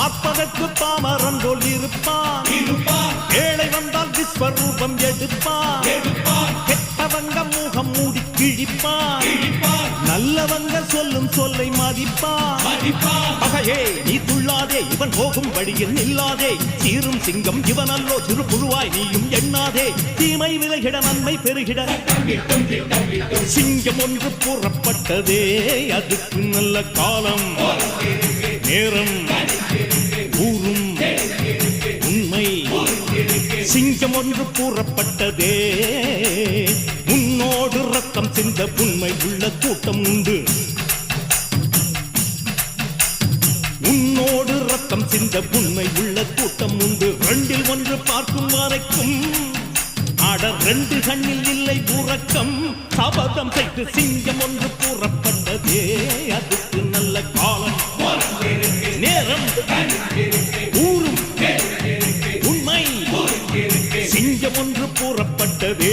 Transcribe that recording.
பார்ப்பதற்கு பாமரன் போல் இருப்பான். ஏழை வந்தால் விஸ்வரூபம் எடுப்பான். கெட்டவங்க முகம் மூடி கிழிப்பான். நல்லவங்க சொல்லும் சொல்லை மதிப்பான். பகையே நீ துள்ளாதே, இவன் போகும் வழியில் நில்லாதே. சீரும் சிங்கம் இவன் அல்லோ, சிறு புழுவாய் நீயும் எண்ணாதே. தீமை விலகிட நன்மை பெருகிட சிங்கம் ஒன்று கூறப்பட்டதே. அதுக்கு நல்ல காலம் நேரம் ஊரும் உண்மை. சிங்கம் ஒன்று கூறப்பட்டதே. உன்னோடு ரத்தம் சிந்த உண்மை உள்ள கூட்டம் உண்டு. உன்னோடு ரத்தம் சிந்த உண்மை உள்ள கூட்டம் உண்டு. ரெண்டில் ஒன்று பார்க்கும் வரைக்கும் ஆட ரெண்டு கண்ணில் இல்லை உறக்கம். சபதம் செய்து சிங்கம் ஒன்று கூறப்பட்டதே. அதுக்கு நல்ல காலம் நேரம் ஊரும் உண்மை. சிங்கம் ஒன்று கூறப்பட்டதே.